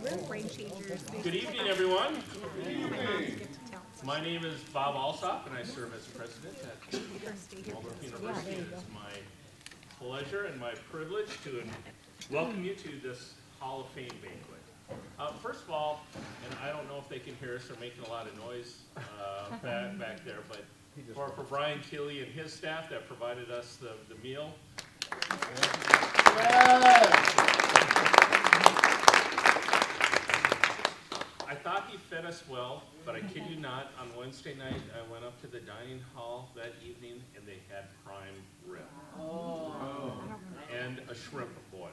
Good evening, everyone. My name is Bob Alsop, and I serve as president at Waldorf University. It is my pleasure and my privilege to welcome you to this Hall of Fame banquet. First of all, and I don't know if they can hear us, they're making a lot of noise back there, but for Brian Keeley and his staff that provided us the meal. I thought he fed us well, but I kid you not, on Wednesday night, I went up to the dining hall that evening and they had prime rib. And a shrimp boil.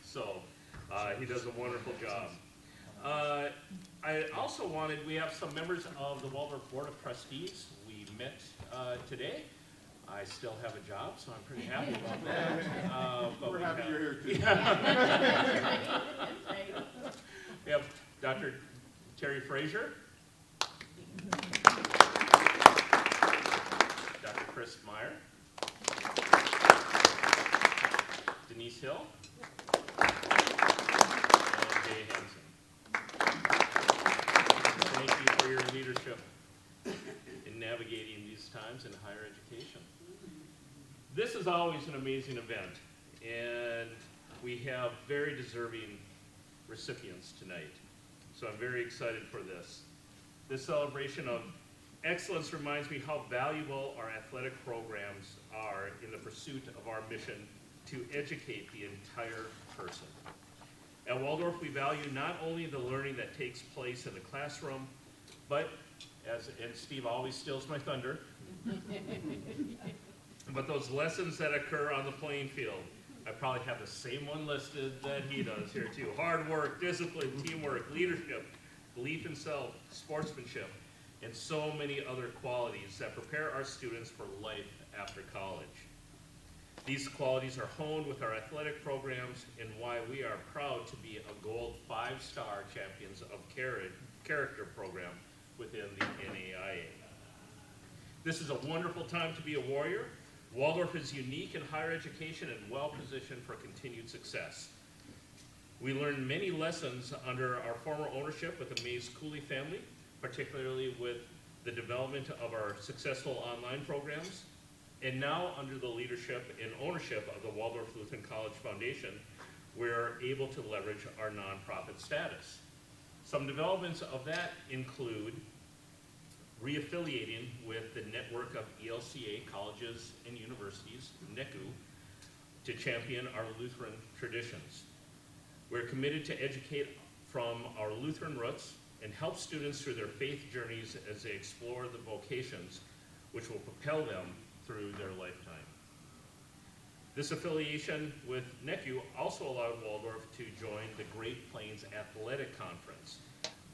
So, he does a wonderful job. I also we have some members of the Waldorf Board of Trustees. We met today. I still have a job, so I'm pretty happy about that. But we're happy you're here too. We have Dr. Terry Frazier, Dr. Chris Meyer, Denise Hill, and Jay Hansen. Thank you for your leadership in navigating these times in higher education. This is always an amazing event, and we have very deserving recipients tonight. So I'm very excited for this. This celebration of excellence reminds me how valuable our athletic programs are in the pursuit of our mission to educate the entire person. At Waldorf, we value not only the learning that takes place in the classroom, but and Steve always steals my thunder, but those lessons that occur on the playing field. I probably have the same one listed that he does here too. Hard work, discipline, teamwork, leadership, belief in self, sportsmanship, and so many other qualities that prepare our students for life after college. These qualities are honed with our athletic programs and why we are proud to be a gold 5-star champions of character program within the NAIA. This is a wonderful time to be a warrior. Waldorf is unique in higher education and well positioned for continued success. We learned many lessons under our former ownership with the Mays Cooley family, particularly with the development of our successful online programs, and now under the leadership and ownership of the Waldorf Lutheran College Foundation, we're able to leverage our nonprofit status. Some developments of that include reaffiliating with the network of ELCA colleges and universities, NECU, to champion our Lutheran traditions. We're committed to educate from our Lutheran roots and help students through their faith journeys as they explore the vocations which will propel them through their lifetime. This affiliation with NECU also allowed Waldorf to join the Great Plains Athletic Conference,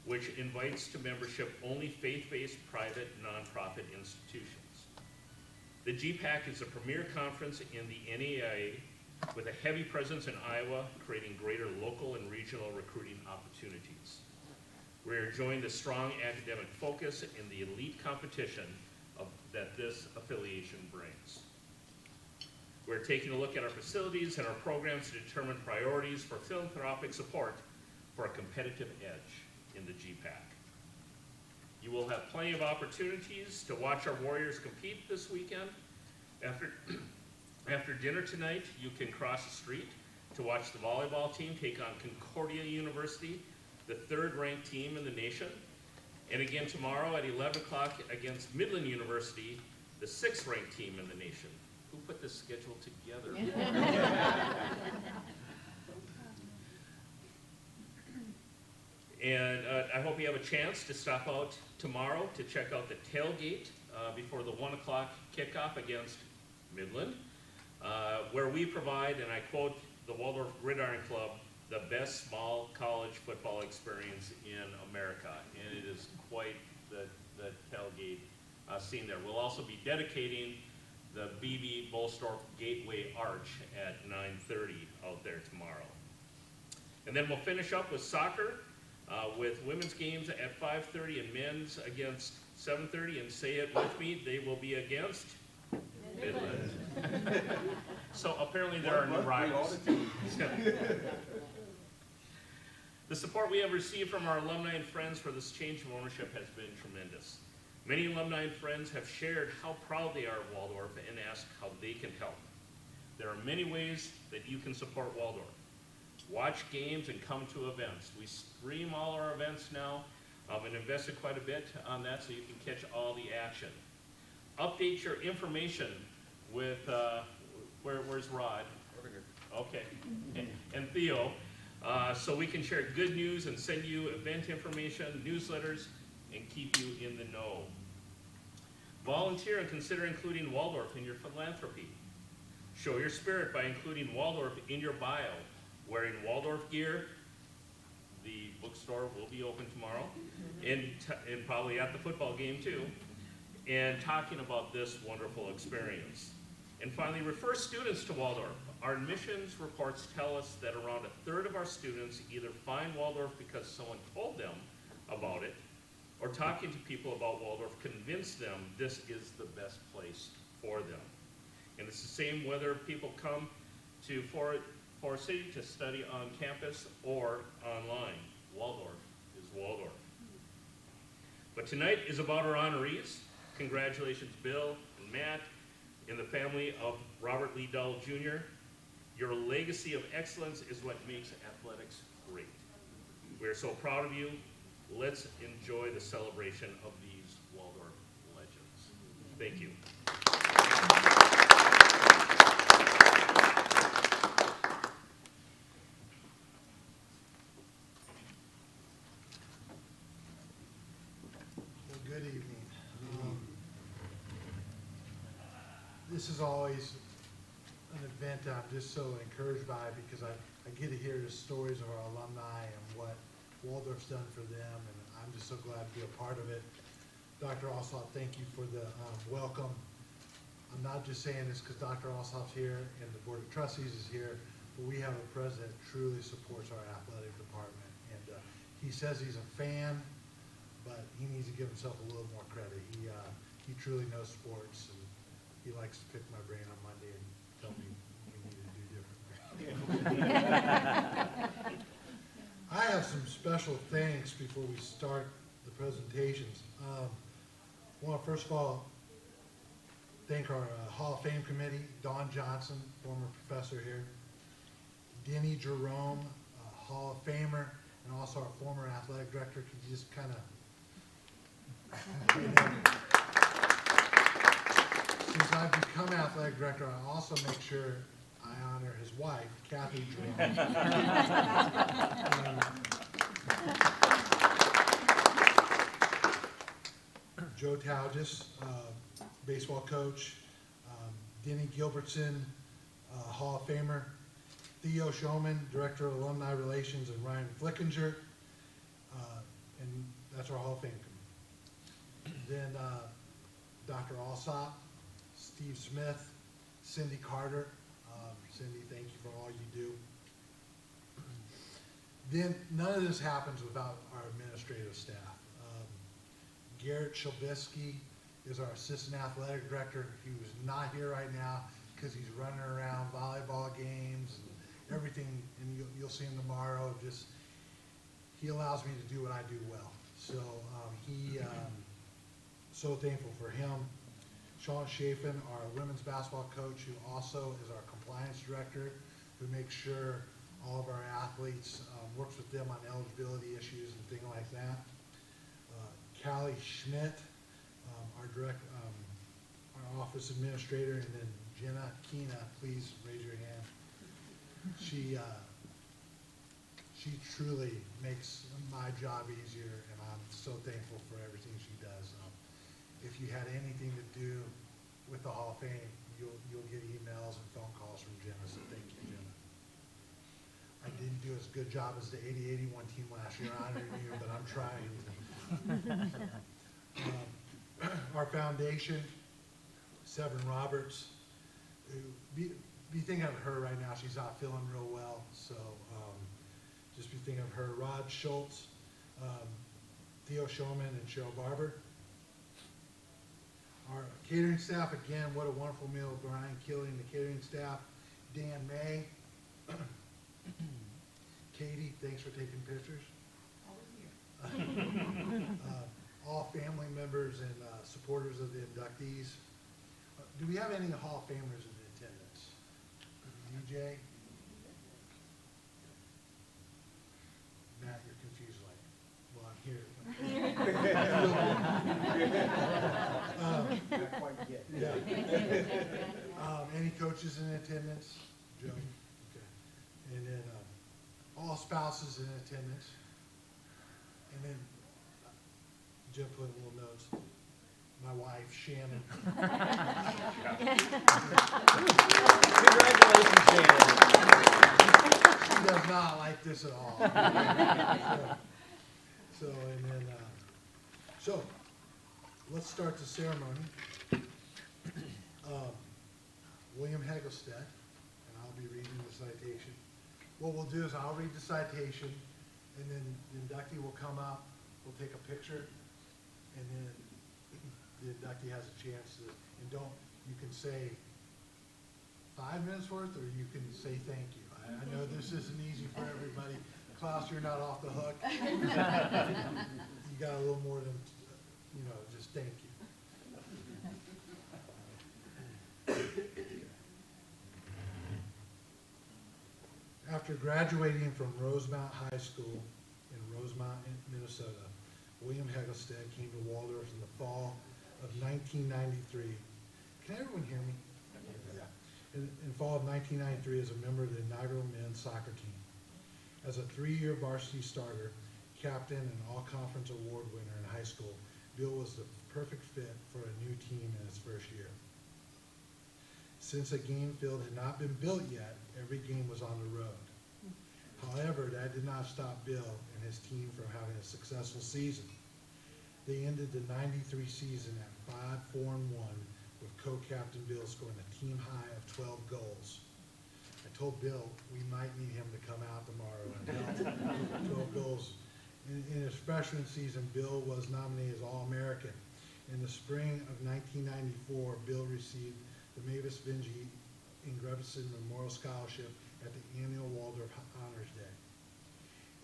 which invites to membership only faith-based private nonprofit institutions. The GPAC is a premier conference in the NAIA with a heavy presence in Iowa, creating greater local and regional recruiting opportunities. We're enjoying the strong academic focus and the elite competition that this affiliation brings. We're taking a look at our facilities and our programs to determine priorities for philanthropic support for a competitive edge in the GPAC. You will have plenty of opportunities to watch our Warriors compete this weekend. After dinner tonight, you can cross the street to watch the volleyball team take on Concordia University, the 3rd-ranked team in the nation. And again tomorrow at 11 o'clock against Midland University, the 6th-ranked team in the nation. Who put this schedule together? And I hope you have a chance to stop out tomorrow to check out the tailgate before the 1 o'clock kickoff against Midland, where we provide, and I quote the Waldorf Gridiron Club, the best small college football experience in America. And it is quite the tailgate scene there. We'll also be dedicating the B.B. Bolstorff Gateway Arch at 9:30 out there tomorrow. And then we'll finish up with soccer. With women's games at 5:30 and men's against 7:30, and say it with me, they will be against Midland. So apparently there are new rivals. The support we have received from our alumni and friends for this change of ownership has been tremendous. Many alumni and friends have shared how proud they are of Waldorf and asked how they can help. There are many ways that you can support Waldorf. Watch games and come to events. We stream all our events now and invested quite a bit on that so you can catch all the action. Update your information with, where's Rod? Over here. Okay, and Theo, so we can share good news and send you event information, newsletters, and keep you in the know. Volunteer and consider including Waldorf in your philanthropy. Show your spirit by including Waldorf in your bio. Wearing Waldorf gear, the bookstore will be open tomorrow, and probably at the football game too, and talking about this wonderful experience. And finally, refer students to Waldorf. Our admissions reports tell us that around a third of our students either find Waldorf because someone told them about it, or talking to people about Waldorf convinced them this is the best place for them. And it's the same whether people come to Forest City to study on campus or online. Waldorf is Waldorf. But tonight is about our honorees. Congratulations, Bill and Matt, and the family of Robert Lee Dull Jr. Your legacy of excellence is what makes athletics great. We are so proud of you. Let's enjoy the celebration of these Waldorf legends. Thank you. Well, good evening. This is always an event I'm just so encouraged by because I get to hear the stories of our alumni and what Waldorf's done for them, and I'm just so glad to be a part of it. Dr. Ossoff, thank you for the welcome. I'm not just saying this because Dr. Ossoff's here and the Board of Trustees is here, but we have a president that truly supports our athletic department. And he says he's a fan, but he needs to give himself a little more credit. He truly knows sports, and he likes to pick my brain on Monday and tell me we need to do differently. I have some special thanks before we start the presentations. I want to first of all thank our Hall of Fame committee, Don Johnson, former professor here, Denny Jerome, Hall of Famer, and also our former athletic director. Could you just kind of, since I've become athletic director, I also make sure I honor his wife, Kathy Jerome. Joe Taugis, baseball coach, Denny Gilbertson, Hall of Famer, Theo Showman, Director of Alumni Relations, and Ryan Flickinger, and that's our Hall of Fame committee. Then Dr. Alsop, Steve Smith, Cindy Carter. Cindy, thank you for all you do. Then none of this happens without our administrative staff. Garrett Shelbisky is our assistant athletic director. He was not here right now because he's running around volleyball games and everything, and you'll see him tomorrow. Just, he allows me to do what I do well. So so thankful for him. Sean Chafin, our women's basketball coach, who also is our compliance director, who makes sure all of our athletes, works with them on eligibility issues and things like that. Callie Schmidt, our our office administrator, and then Jenna Keena, please raise your hand. She truly makes my job easier, and I'm so thankful for everything she does. If you had anything to do with the Hall of Fame, you'll get emails and phone calls from Jenna, so thank you, Jenna. I didn't do as good job as the 80-81 team last year honoring you, but I'm trying. Our foundation, Severin Roberts, who be thinking of her right now. She's not feeling real well, so just be thinking of her. Rod Schultz, Theo Showman, and Cheryl Barber. Our catering staff, again, what a wonderful meal. Brian Killing, the catering staff. Dan May, Katie, thanks for taking pictures. Always here. All family members and supporters of the inductees. Do we have any Hall of Famers in attendance? DJ? Matt, you're confused like, well, I'm here. Not quite yet. Yeah. Any coaches in attendance? Joe? Okay. And then all spouses in attendance. And then Jim put in little notes. My wife, Shannon. Congratulations, Shannon. She does not like this at all. And then, so, let's start the ceremony. William Hegglestead, and I'll be reading the citation. What we'll do is I'll read the citation, and then the inductee will come up, we'll take a picture, and then the inductee has a chance to, and you can say 5 minutes worth, or you can say thank you. I know this isn't easy for everybody. Klaus, you're not off the hook. You got a little more than, just thank you. After graduating from Rosemount High School in Rosemount, Minnesota, William Hegglestead came to Waldorf in the fall of 1993. Can everyone hear me? Yeah. In fall of 1993 as a member of the inaugural men's soccer team. As a 3-year varsity starter, captain, and all-conference award winner in high school, Bill was the perfect fit for a new team in his first year. Since a game field had not been built yet, every game was on the road. However, that did not stop Bill and his team from having a successful season. They ended the 93 season at 5-4-1, with co-captain Bill scoring a team high of 12 goals. I told Bill we might need him to come out tomorrow and help 12 goals. In his freshman season, Bill was nominated as All-American. In the spring of 1994, Bill received the Mavis Vinge Ingebrigtsen Memorial Scholarship at the annual Waldorf Honors Day.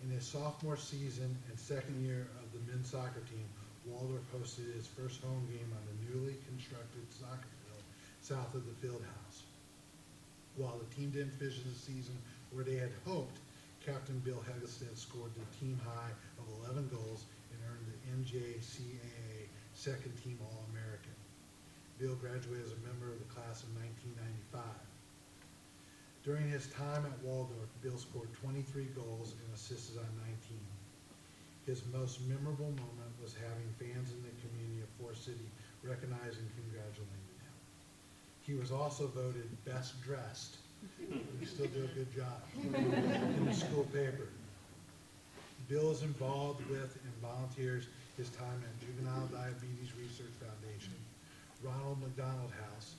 In his sophomore season and second year of the men's soccer team, Waldorf hosted his first home game on the newly constructed soccer field south of the field house. While the team didn't finish the season where they had hoped, Captain Bill Hegglestead scored the team high of 11 goals and earned the NJCAA second team All-American. Bill graduated as a member of the class of 1995. During his time at Waldorf, Bill scored 23 goals and assisted on 19. His most memorable moment was having fans in the community of Forest City recognize and congratulate him. He was also voted best dressed. He still do a good job in the school paper. Bill is involved with and volunteers his time at Juvenile Diabetes Research Foundation, Ronald McDonald House,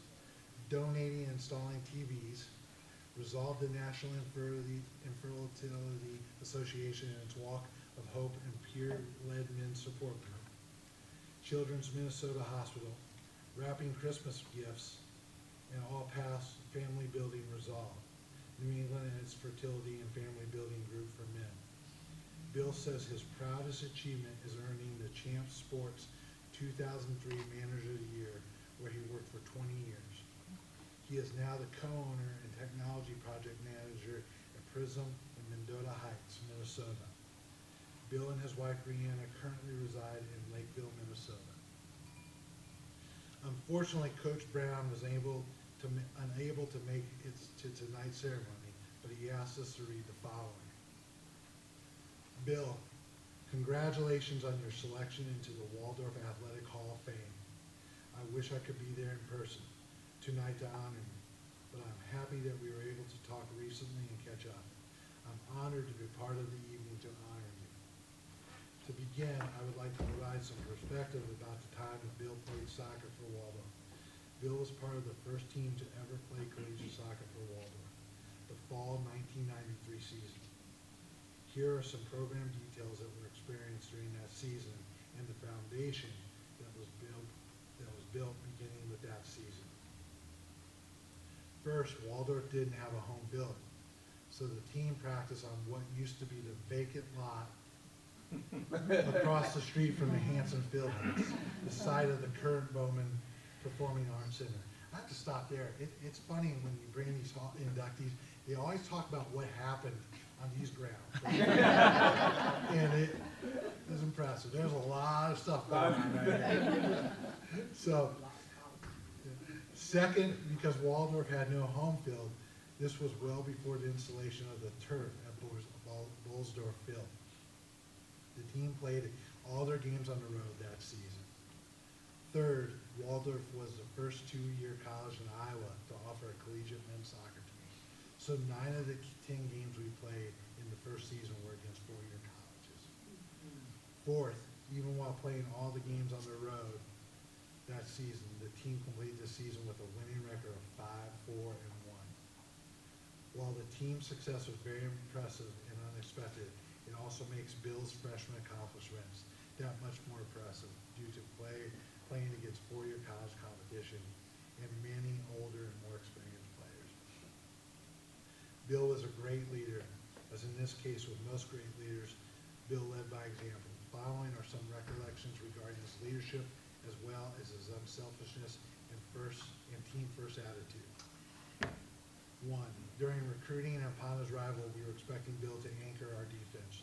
donating and installing TVs, resolved the National Infertility Association in its Walk of Hope and peer-led men's support group, Children's Minnesota Hospital, wrapping Christmas gifts, and All Paths Family Building Resolve, New England and its Fertility and Family Building Group for Men. Bill says his proudest achievement is earning the Champ Sports 2003 Manager of the Year, where he worked for 20 years. He is now the co-owner and technology project manager at Prism in Mendota Heights, Minnesota. Bill and his wife, Brianna, currently reside in Lakeville, Minnesota. Unfortunately, Coach Brown was unable to make it to tonight's ceremony, but he asked us to read the following. Bill, congratulations on your selection into the Waldorf Athletic Hall of Fame. I wish I could be there in person tonight to honor you, but I'm happy that we were able to talk recently and catch up. I'm honored to be part of the evening to honor you. To begin, I would like to provide some perspective about the time that Bill played soccer for Waldorf. Bill was part of the first team to ever play collegiate soccer for Waldorf, the fall 1993 season. Here are some program details that were experienced during that season and the foundation that was built beginning with that season. First, Waldorf didn't have a home building. So the team practiced on what used to be the vacant lot across the street from the Hanson Fieldhouse, the site of the current Bowman Performing Arts Center. I have to stop there. It's funny when you bring these inductees, they always talk about what happened on these grounds. And it is impressive. There's a lot of stuff going on right here. So, second, because Waldorf had no home field, this was well before the installation of the turf at Bolsdorf Field. The team played all their games on the road that season. Third, Waldorf was the first two-year college in Iowa to offer a collegiate men's soccer team. So 9 of the 10 games we played in the first season were against four-year colleges. Fourth, even while playing all the games on the road that season, the team completed the season with a winning record of 5-4-1. While the team's success was very impressive and unexpected, it also makes Bill's freshman accomplishments that much more impressive due to playing against four-year college competition and many older and more experienced players. Bill was a great leader, as in this case with most great leaders, Bill led by example. Following are some recollections regarding his leadership as well as his unselfishness and team first attitude. 1, during recruiting and upon his arrival, we were expecting Bill to anchor our defense,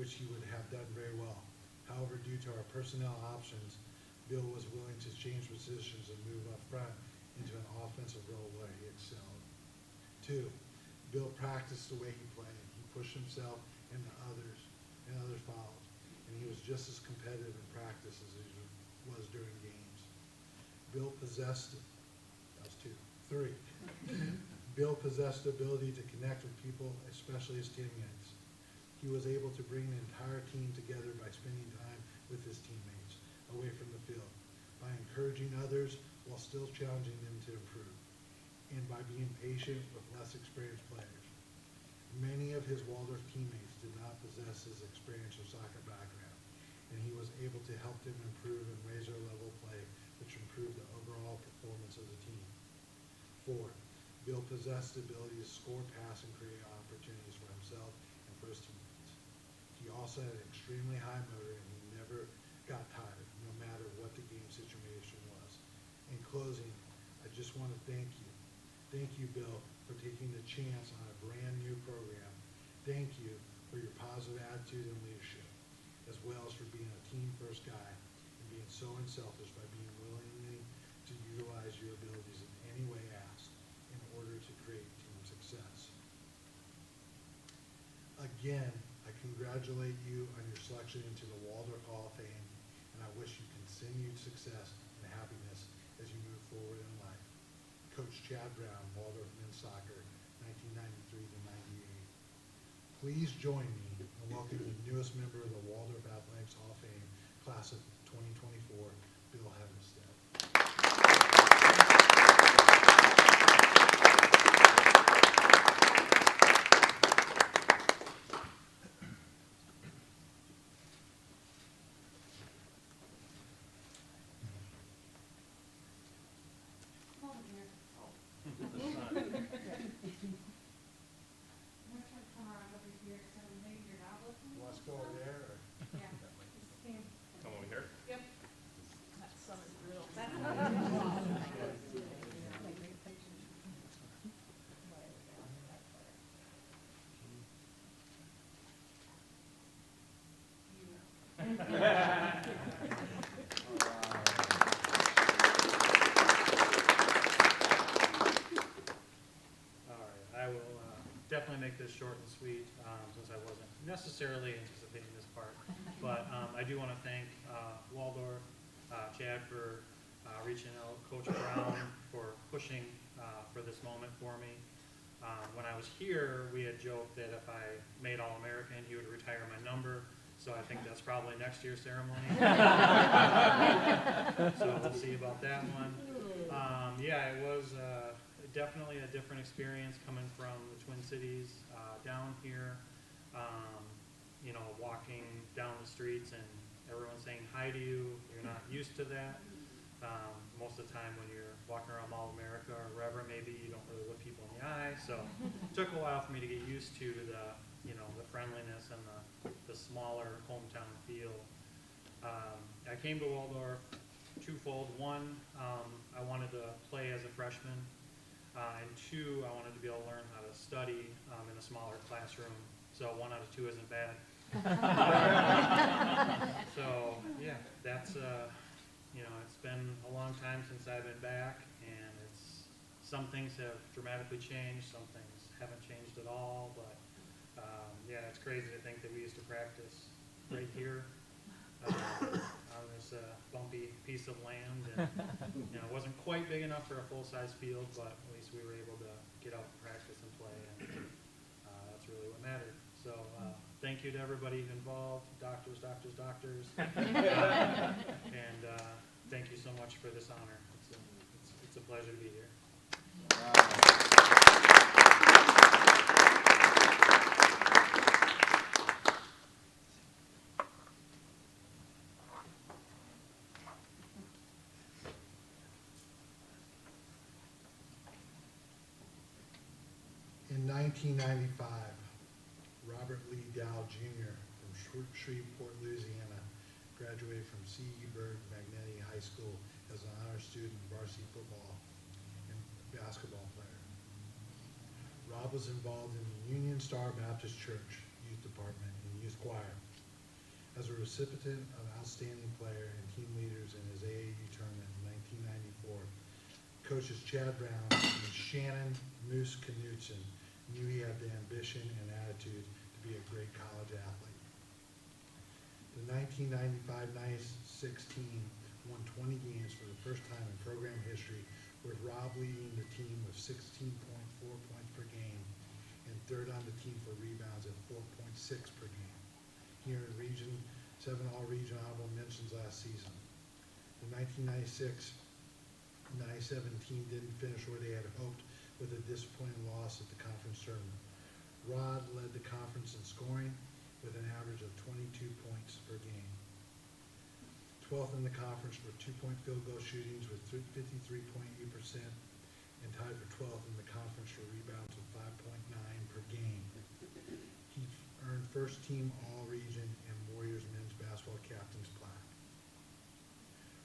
which he would have done very well. However, due to our personnel options, Bill was willing to change positions and move up front into an offensive role where he excelled. 2, Bill practiced the way he played. He pushed himself and others followed, and he was just as competitive in practice as he was during games. Bill possessed, that was 2. 3, Bill possessed the ability to connect with people, especially his teammates. He was able to bring the entire team together by spending time with his teammates away from the field, by encouraging others while still challenging them to improve, and by being patient with less experienced players. Many of his Waldorf teammates did not possess his experience or soccer background, and he was able to help them improve and raise their level of play, which improved the overall performance of the team. 4, Bill possessed the ability to score, pass, and create opportunities for himself and for his teammates. He also had an extremely high motor, and he never got tired, no matter what the game situation was. In closing, I just want to thank you. Thank you, Bill, for taking the chance on a brand new program. Thank you for your positive attitude and leadership, as well as for being a team-first guy and being so unselfish by being willing to utilize your abilities in any way asked in order to create team success. Again, I congratulate you on your selection into the Waldorf Hall of Fame, and I wish you continued success and happiness as you move forward in life. Coach Chad Brown, Waldorf Men's Soccer, 1993 to 98. Please join me in welcoming the newest member of the Waldorf Athletics Hall of Fame, class of 2024, Bill Hempstead. Come over here. I'm gonna try to come around over here, so maybe you're not looking. Want us to go over there? Or? Yeah. Just stand. Come over here. Yep. That's summer drill. That's All right, I will definitely make this short and sweet, since I wasn't necessarily anticipating this part. But I do want to thank Waldorf, Chad for reaching out, Coach Brown for pushing for this moment for me. When I was here, we had joked that if I made All-American, he would retire my number. So I think that's probably next year's ceremony. So we'll see about that one. Yeah, it was definitely a different experience coming from the Twin Cities down here. You know, walking down the streets and everyone saying hi to you. You're not used to that. Most of the time when you're walking around Mall of America or wherever it may be, you don't really look people in the eye. So it took a while for me to get used to the, the friendliness and the smaller hometown feel. I came to Waldorf twofold. One, I wanted to play as a freshman. And two, I wanted to be able to learn how to study in a smaller classroom. So 1 out of 2 isn't bad. So yeah, that's it's been a long time since I've been back, and some things have dramatically changed, some things haven't changed at all. But yeah, it's crazy to think that we used to practice right here on this bumpy piece of land, and it wasn't quite big enough for a full-size field, but at least we were able to get out and practice and play, and that's really what mattered. So thank you to everybody involved, doctors, and thank you so much for this honor. It's a pleasure to be here. In 1995, Robert Lee Dow Jr. from Shreveport, Louisiana, graduated from C.E. Berg Magnetti High School as an honor student, varsity football and basketball player. Rob was involved in the Union Star Baptist Church Youth Department and Youth Choir. As a recipient of Outstanding Player and Team Leaders in his AAU tournament in 1994, coaches Chad Brown and Shannon Moose Knudsen knew he had the ambition and attitude to be a great college athlete. The 1995-96 team won 20 games for the first time in program history, with Rob leading the team with 16.4 points per game and third on the team for rebounds at 4.6 per game. Here in Region 7 All-Region honorable mentions last season. The 1996-97 team didn't finish where they had hoped with a disappointing loss at the conference tournament. Rod led the conference in scoring with an average of 22 points per game. 12th in the conference for two-point field goal shootings with 53.8% and tied for 12th in the conference for rebounds with 5.9 per game. He earned first team All-Region and Warriors men's basketball captain's plaque.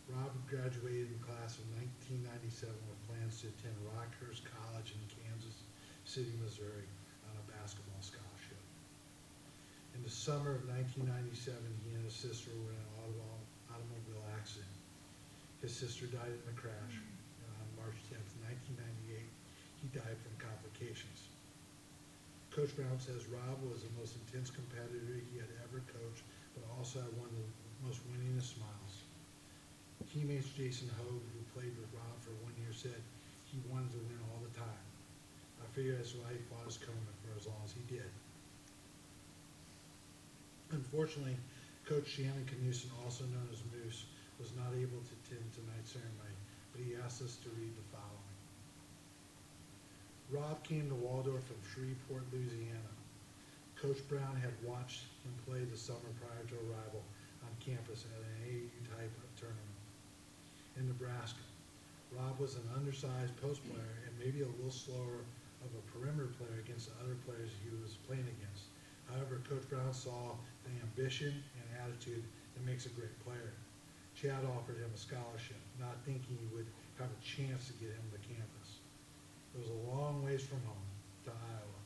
Rob graduated in the class of 1997 with plans to attend Rockhurst College in Kansas City, Missouri on a basketball scholarship. In the summer of 1997, he and his sister were in an automobile accident. His sister died in the crash, and on March 10th, 1998, he died from complications. Coach Brown says Rob was the most intense competitor he had ever coached, but also had one of the most winningest smiles. Teammates Jason Hogue, who played with Rob for 1 year, said he wanted to win all the time. I figure that's why he fought his Coleman for as long as he did. Unfortunately, Coach Shannon Knudsen, also known as Moose, was not able to attend tonight's ceremony, but he asked us to read the following. Rob came to Waldorf from Shreveport, Louisiana. Coach Brown had watched him play the summer prior to arrival on campus at an AAU type of tournament in Nebraska. Rob was an undersized post player and maybe a little slower of a perimeter player against the other players he was playing against. However, Coach Brown saw the ambition and attitude that makes a great player. Chad offered him a scholarship, not thinking he would have a chance to get him to campus. It was a long ways from home to Iowa.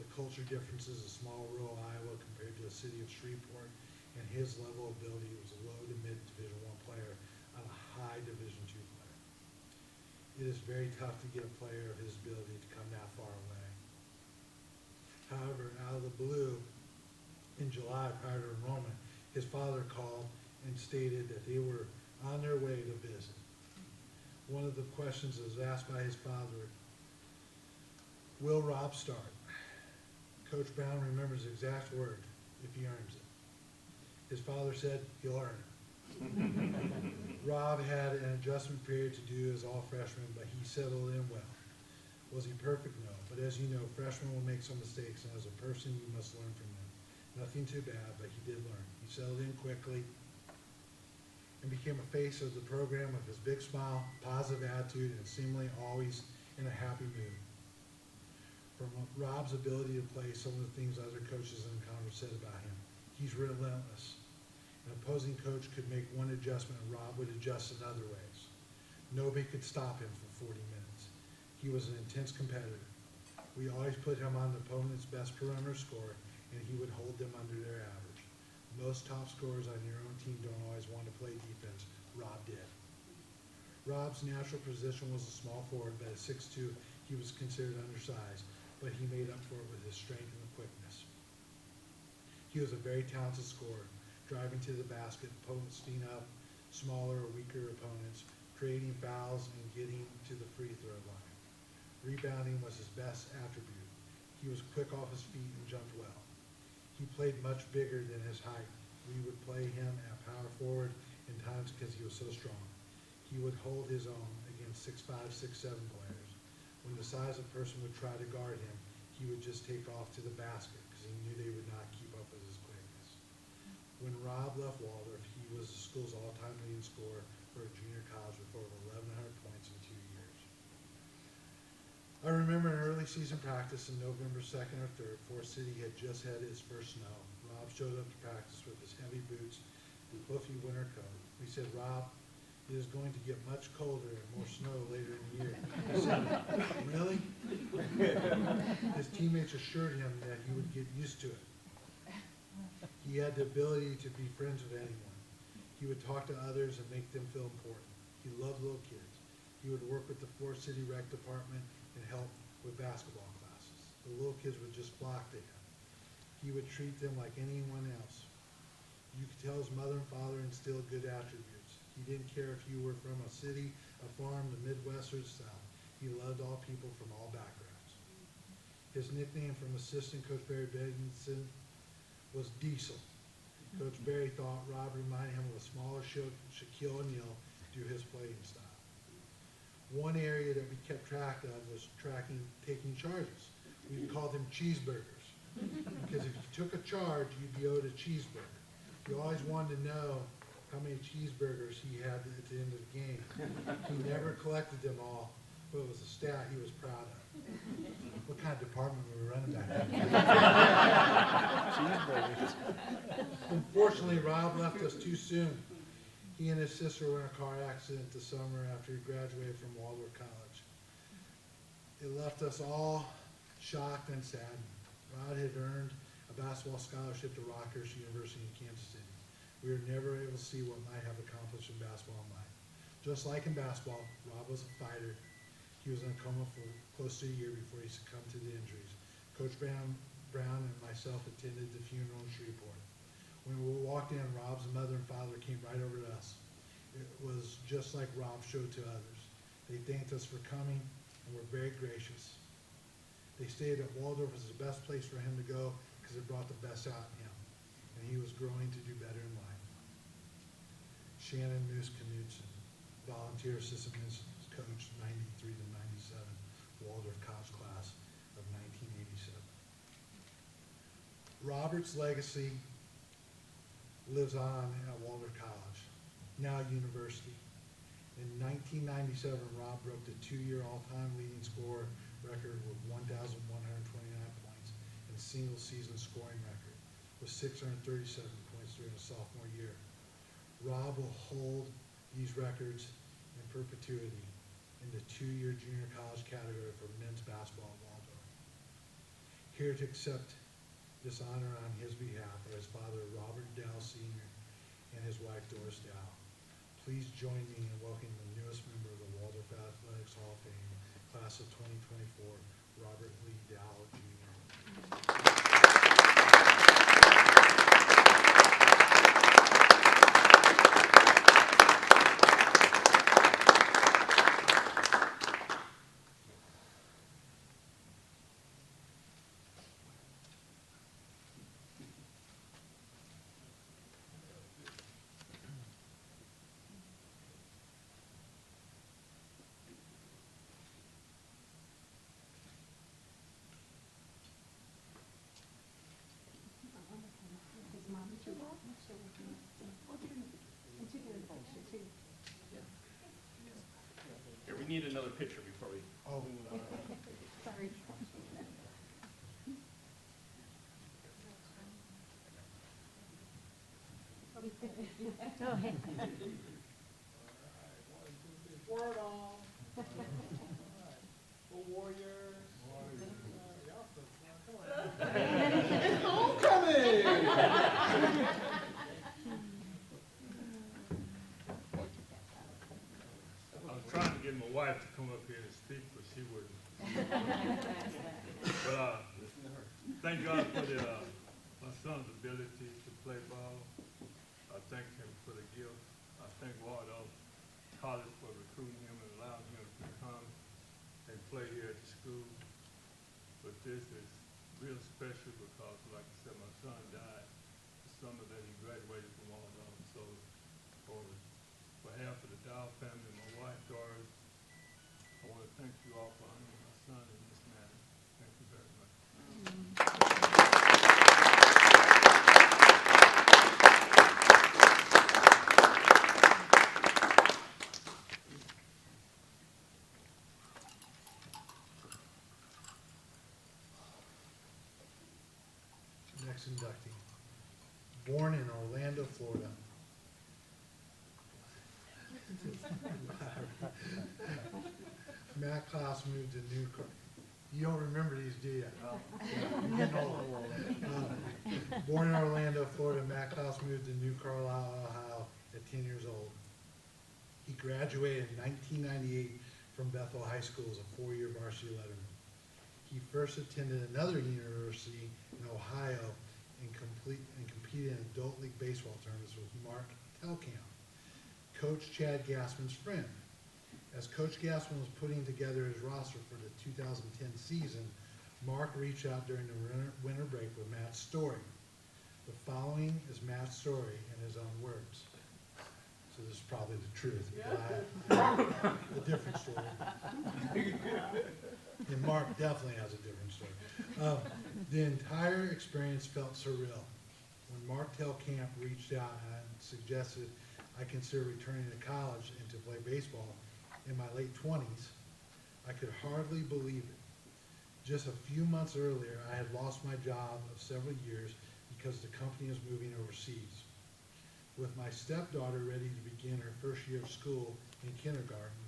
The culture differences of small rural Iowa compared to the city of Shreveport, and his level of ability was a low to mid Division I player on a high Division II player. It is very tough to get a player of his ability to come that far away. However, out of the blue, in July prior to enrollment, his father called and stated that they were on their way to visit. One of the questions that was asked by his father, will Rob start? Coach Brown remembers the exact word, if he earns it. His father said, he'll earn it. Rob had an adjustment period to do as all freshmen, but he settled in well. Was he perfect? No. But as you know, freshmen will make some mistakes, and as a person, you must learn from them. Nothing too bad, but he did learn. He settled in quickly. and became a face of the program with his big smile, positive attitude, and seemingly always in a happy mood. From Rob's ability to play, some of the things other coaches in the conference said about him. He's relentless. An opposing coach could make one adjustment and Rob would adjust in other ways. Nobody could stop him for 40 minutes. He was an intense competitor. We always put him on the opponent's best perimeter score, and he would hold them under their average. Most top scorers on your own team don't always want to play defense. Rob did. Rob's natural position was a small forward, but at 6'2", he was considered undersized, but he made up for it with his strength and quickness. He was a very talented scorer, driving to the basket, posting up smaller or weaker opponents, creating fouls, and getting to the free throw line. Rebounding was his best attribute. He was quick off his feet and jumped well. He played much bigger than his height. We would play him at power forward in times because he was so strong. He would hold his own against 6'5", 6'7" players. When the size of person would try to guard him, he would just take off to the basket because he knew they would not keep up with his quickness. When Rob left Waldorf, he was the school's all-time leading scorer for a junior college with over 1,100 points in 2 years. I remember an early season practice in November 2nd or 3rd. Forest City had just had its first snow. Rob showed up to practice with his heavy boots and fluffy winter coat. We said, "Rob, it is going to get much colder and more snow later in the year." He said, "Really?" His teammates assured him that he would get used to it. He had the ability to be friends with anyone. He would talk to others and make them feel important. He loved little kids. He would work with the Forest City Rec Department and help with basketball classes. The little kids would just flock to him. He would treat them like anyone else. You could tell his mother and father instilled good attributes. He didn't care if you were from a city, a farm, the Midwest, or the South. He loved all people from all backgrounds. His nickname from assistant coach Barry Benson was Diesel. Coach Barry thought Rob reminded him of a smaller Shaquille O'Neal due to his playing style. One area that we kept track of was taking charges. We called them cheeseburgers, because if you took a charge, you'd be owed a cheeseburger. You always wanted to know how many cheeseburgers he had at the end of the game. He never collected them all, but it was a stat he was proud of. What kind of department were we running back then? Unfortunately, Rob left us too soon. He and his sister were in a car accident this summer after he graduated from Waldorf College. It left us all shocked and saddened. Rod had earned a basketball scholarship to Rockhurst University in Kansas City. We were never able to see what might have accomplished in basketball in life. Just like in basketball, Rob was a fighter. He was in a coma for close to a year before he succumbed to the injuries. Coach Brown and myself attended the funeral in Shreveport. When we walked in, Rob's mother and father came right over to us. It was just like Rob showed to others. They thanked us for coming and were very gracious. They stated that Waldorf was the best place for him to go because it brought the best out in him, and he was growing to do better in life. Shannon Moose Knudsen, volunteer assistant coach, 93 to 97, Waldorf College class of 1987. Robert's legacy lives on at Waldorf College, now university. In 1997, Rob broke the 2-year all-time leading scorer record with 1,129 points and a single season scoring record with 637 points during his sophomore year. Rob will hold these records in perpetuity in the 2-year junior college category for men's basketball at Waldorf. Here to accept this honor on his behalf are his father, Robert Dow Sr., and his wife, Doris Dow. Please join me in welcoming the newest member of the Waldorf Athletics Hall of Fame, class of 2024, Robert Lee Dow, Jr. We need another picture before we. Oh, Sorry. Go ahead. Word on. Go Warriors. I was trying to get my wife to come up here and speak, but she wouldn't. But, thank God for my son's ability to play ball. I thank him for the gift. I thank Waldorf College for recruiting him and allowing him to come and play here at the school. But this is real special because, like I said, my son died the summer that he graduated from Waldorf. So, for behalf of the Dow family and my wife, Doris, I want to thank you all for honoring my son in this manner. Thank you very much. next inductee. Born in Orlando, Florida. Matt Klaus moved to New York. You don't remember these, do you? You're getting old. Born in Orlando, Florida, Matt Klaus moved to New Carlisle, Ohio at 10 years old. He graduated in 1998 from Bethel High School as a four-year varsity letterman. He first attended another university in Ohio and competed in adult league baseball tournaments with Mark Telkamp, Coach Chad Gassman's friend. As Coach Gassman was putting together his roster for the 2010 season, Mark reached out during the winter break with Matt's story. The following is Matt's story in his own words. So this is probably the truth, but I have a different story. And Mark definitely has a different story. The entire experience felt surreal. When Mark Telkamp reached out and suggested I consider returning to college and to play baseball in my late 20s, I could hardly believe it. Just a few months earlier, I had lost my job of several years because the company was moving overseas. With my stepdaughter ready to begin her first year of school in kindergarten,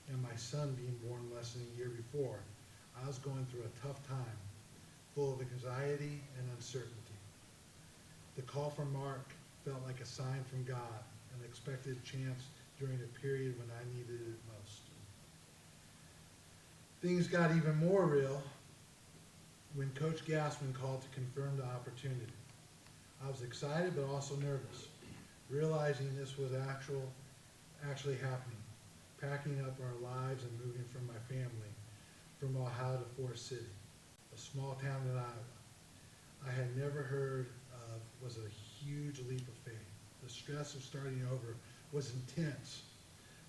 and my son being born less than a year before, I was going through a tough time, full of anxiety and uncertainty. The call from Mark felt like a sign from God, an expected chance during a period when I needed it most. Things got even more real when Coach Gassman called to confirm the opportunity. I was excited but also nervous, realizing this was actually happening, packing up our lives and moving from my family from Ohio to Forest City, a small town in Iowa. I had never heard of was a huge leap of faith. The stress of starting over was intense,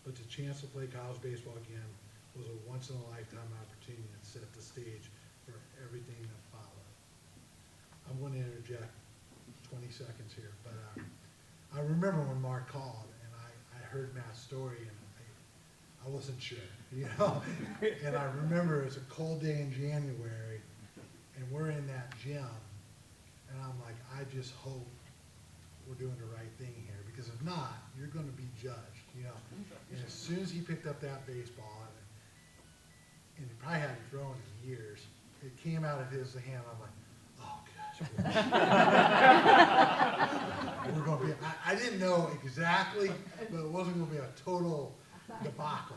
but the chance to play college baseball again was a once-in-a-lifetime opportunity that set the stage for everything that followed. I'm going to interject 20 seconds here, but I remember when Mark called and I heard Matt's story and I wasn't sure, you know? And I remember it's a cold day in January and we're in that gym and I'm like, I just hope we're doing the right thing here, because if not, you're going to be judged, you know? And as soon as he picked up that baseball, and he probably hadn't thrown in years, it came out of his hand. I'm like, oh, gosh. We're going to be, I didn't know exactly, but it wasn't going to be a total debacle.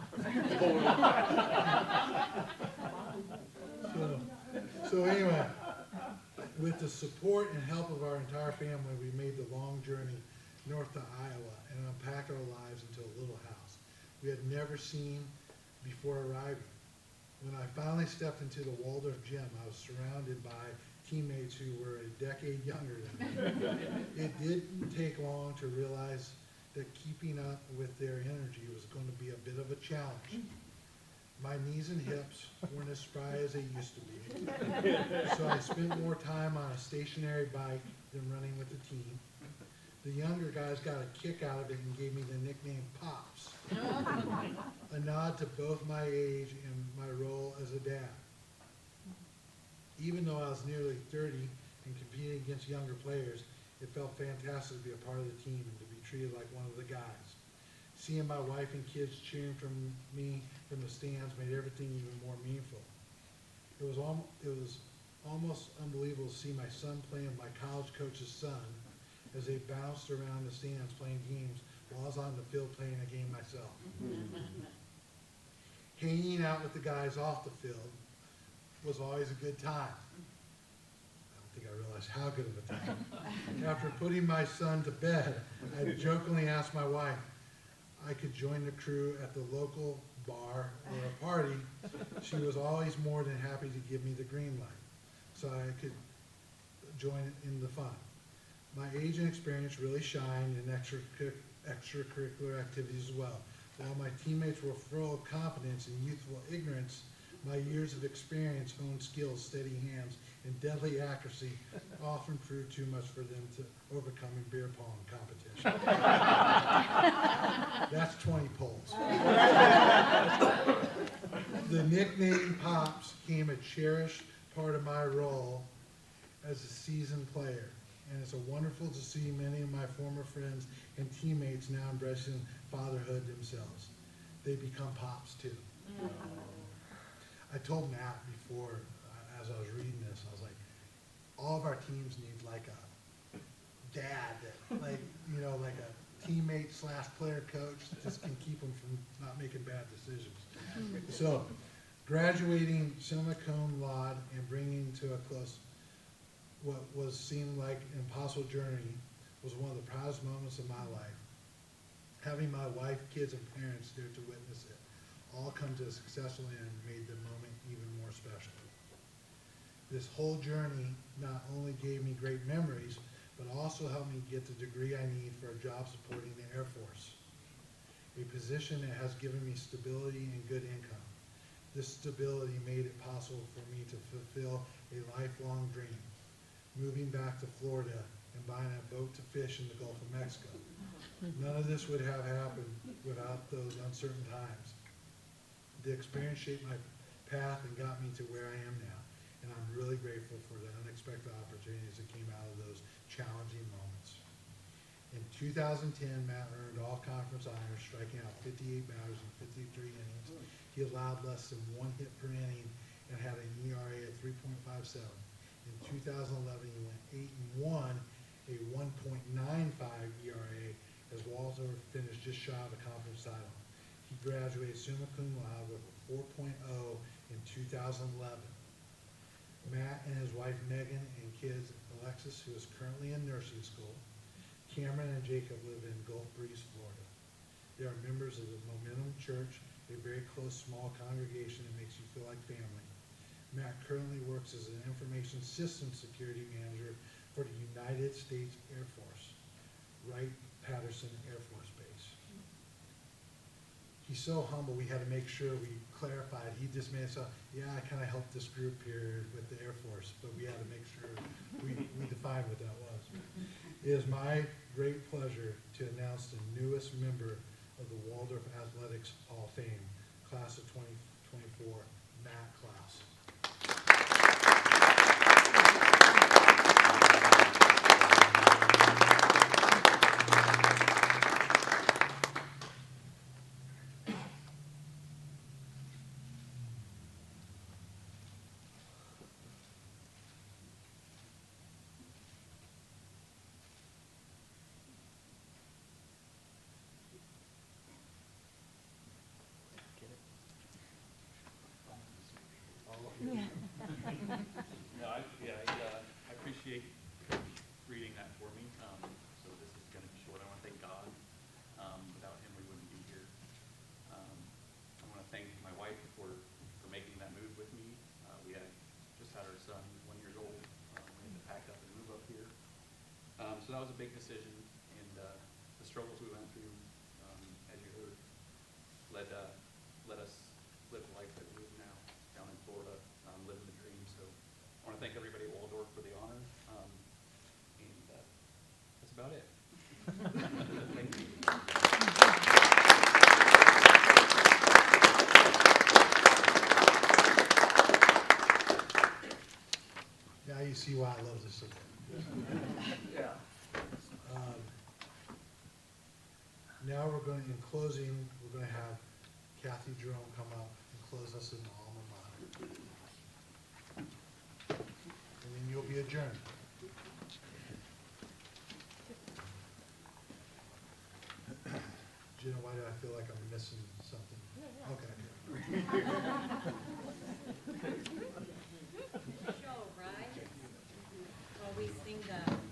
So anyway, with the support and help of our entire family, we made the long journey north to Iowa and unpacked our lives into a little house we had never seen before arriving. When I finally stepped into the Waldorf gym, I was surrounded by teammates who were a decade younger than me. It didn't take long to realize that keeping up with their energy was going to be a bit of a challenge. My knees and hips weren't as spry as they used to be, so I spent more time on a stationary bike than running with the team. The younger guys got a kick out of it and gave me the nickname Pops, a nod to both my age and my role as a dad. Even though I was nearly 30 and competing against younger players, it felt fantastic to be a part of the team and to be treated like one of the guys. Seeing my wife and kids cheering from me from the stands made everything even more meaningful. It was almost unbelievable to see my son playing my college coach's son as they bounced around the stands playing games while I was on the field playing a game myself. Hanging out with the guys off the field was always a good time. I don't think I realized how good of a time. After putting my son to bed, I jokingly asked my wife I could join the crew at the local bar or a party. She was always more than happy to give me the green light so I could join in the fun. My age and experience really shined in extracurricular activities as well. While my teammates were full of confidence and youthful ignorance, my years of experience, honed skills, steady hands, and deadly accuracy often proved too much for them to overcome in beer pong competition. That's 20 poles. The nickname Pops became a cherished part of my role as a seasoned player. And it's wonderful to see many of my former friends and teammates now embracing fatherhood themselves. They become Pops too. I told Matt before, as I was reading this, I was like, all of our teams need like a dad that, like, you know, like a teammate / player coach that just can keep them from not making bad decisions. So, graduating summa cum laude and bringing to a close what was seemed like an impossible journey was one of the proudest moments of my life. Having my wife, kids, and parents there to witness it all come to a successful end made the moment even more special. This whole journey not only gave me great memories, but also helped me get the degree I need for a job supporting the Air Force, a position that has given me stability and good income. This stability made it possible for me to fulfill a lifelong dream, moving back to Florida and buying a boat to fish in the Gulf of Mexico. None of this would have happened without those uncertain times. The experience shaped my path and got me to where I am now, and I'm really grateful for the unexpected opportunities that came out of those challenging moments. In 2010, Matt earned all conference honors, striking out 58 batters in 53 innings. He allowed less than one hit per inning and had an ERA of 3.57. In 2011, he went 8-1, a 1.95 ERA, as Waldorf finished just shy of the conference title. He graduated summa cum laude with a 4.0 in 2011. Matt and his wife Megan and kids Alexis, who is currently in nursing school, Cameron and Jacob live in Gulf Breeze, Florida. They are members of the Momentum Church, a very close, small congregation that makes you feel like family. Matt currently works as an information systems security manager for the United States Air Force, Wright-Patterson Air Force Base. He's so humble, we had to make sure we clarified. He just made us, yeah, I kind of helped this group here with the Air Force, but we had to make sure we defined what that was. It is my great pleasure to announce the newest member of the Waldorf Athletics Hall of Fame, class of 2024, Matt Klaus. Yeah. No, I appreciate reading that for me. So this is gonna be short. I wanna thank God. Without him, we wouldn't be here. I wanna thank my wife for making that move with me. We had just had our son, 1 year old. We had to pack up and move up here. So that was a big decision, and the struggles we went through, as you heard, led us live the life that we live now down in Florida, living the dream. So I want to thank everybody at Waldorf for the honor, and that's about it. Thank you. Now you see why I love this event. Yeah. Now we're going, in closing, we're going to have Kathy Jerome come up and close us in the alma mater. And then you'll be adjourned. Jenna, why do I feel like I'm missing something? Okay. Show, right? Well, we sing the